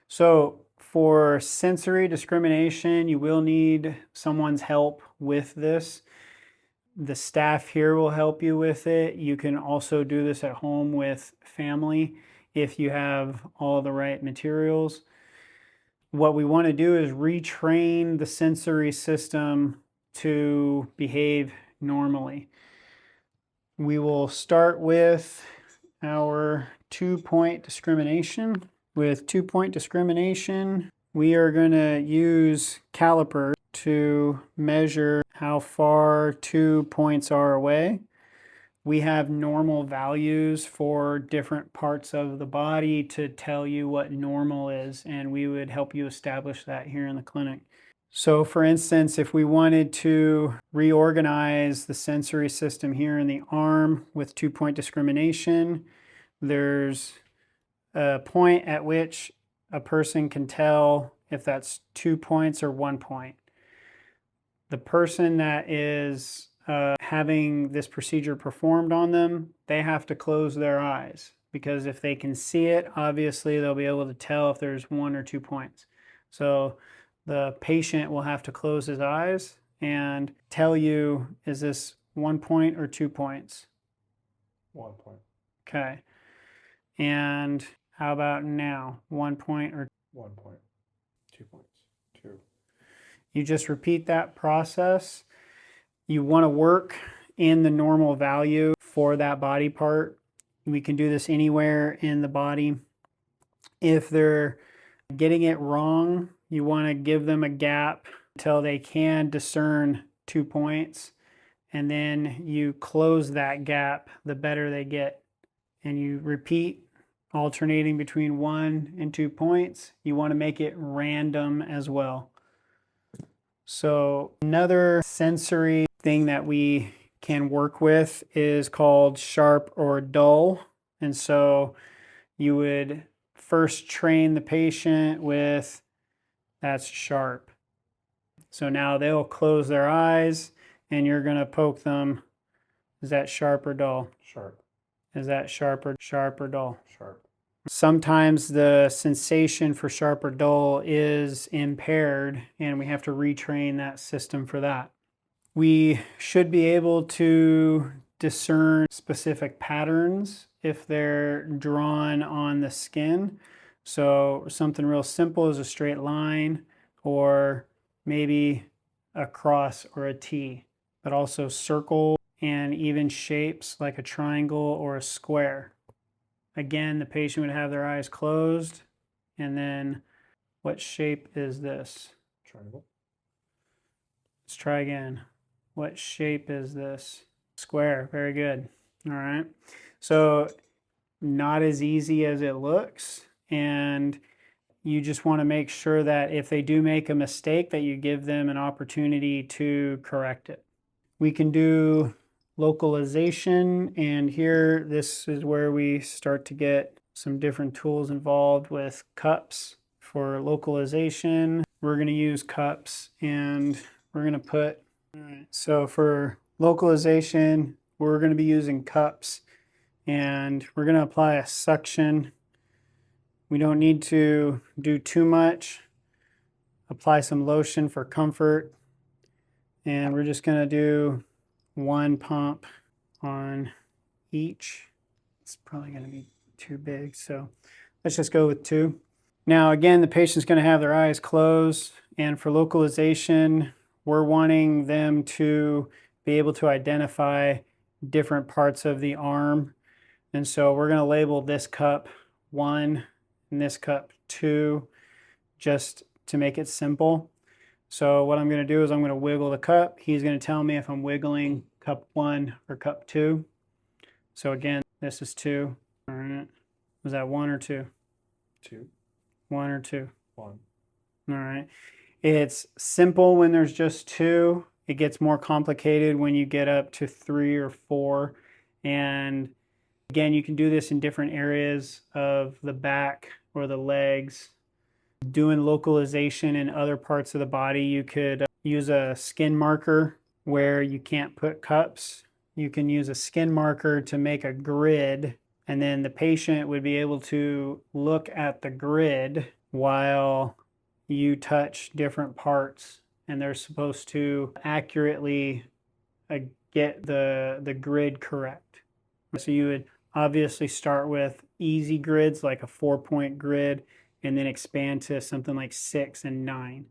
So for sensory discrimination, you will need someone's help with this. The staff here will help you with it. You can also do this at home with family if you have all the right materials. What we want to do is retrain the sensory system to behave normally. We will start with our 2-point discrimination. With 2-point discrimination, we are going to use calipers to measure how far 2 points are away. We have normal values for different parts of the body to tell you what normal is, and we would help you establish that here in the clinic. So for instance, if we wanted to reorganize the sensory system here in the arm with 2-point discrimination, there's a point at which a person can tell if that's 2 points or 1 point. The person that is having this procedure performed on them, they have to close their eyes, because if they can see it, obviously they'll be able to tell if there's 1 or 2 points. So the patient will have to close his eyes and tell you, is this 1 point or 2 points? 1 point. Okay. And how about now? 1 point or 1 point. 2 points. 2. You just repeat that process. You want to work in the normal value for that body part. We can do this anywhere in the body. If they're getting it wrong, you want to give them a gap until they can discern 2 points, and then you close that gap the better they get. And you repeat, alternating between 1 and 2 points. You want to make it random as well. So another sensory thing that we can work with is called sharp or dull. And so you would first train the patient with, that's sharp. So now they'll close their eyes and you're going to poke them. Is that sharp or dull? Sharp. Is that sharp or dull? Sharp. Sometimes the sensation for sharp or dull is impaired, and we have to retrain that system for that. We should be able to discern specific patterns if they're drawn on the skin. So something real simple is a straight line, or maybe a cross or a T, but also circle and even shapes like a triangle or a square. Again, the patient would have their eyes closed, and then what shape is this? Triangle. Let's try again. What shape is this? Square. Very good. All right. So not as easy as it looks, and you just want to make sure that if they do make a mistake, that you give them an opportunity to correct it. We can do localization, and here this is where we start to get some different tools involved with cups. For localization, we're going to use cups, and we're going to put, so for localization, we're going to be using cups, and we're going to apply a suction. We don't need to do too much. Apply some lotion for comfort, and we're just going to do 1 pump on each. It's probably going to be too big, so let's just go with 2. Now again, the patient's going to have their eyes closed, and for localization, we're wanting them to be able to identify different parts of the arm. And so we're going to label this cup 1 and this cup 2, just to make it simple. So what I'm going to do is I'm going to wiggle the cup. He's going to tell me if I'm wiggling cup 1 or cup 2. So again, this is 2. All right. Was that 1 or 2? 2. 1 or 2? 1. All right. It's simple when there's just 2. It gets more complicated when you get up to 3 or 4. And again, you can do this in different areas of the back or the legs. Doing localization in other parts of the body, you could use a skin marker where you can't put cups. You can use a skin marker to make a grid, and then the patient would be able to look at the grid while you touch different parts, and they're supposed to accurately get the grid correct. So you would obviously start with easy grids like a 4-point grid and then expand to something like 6 and 9.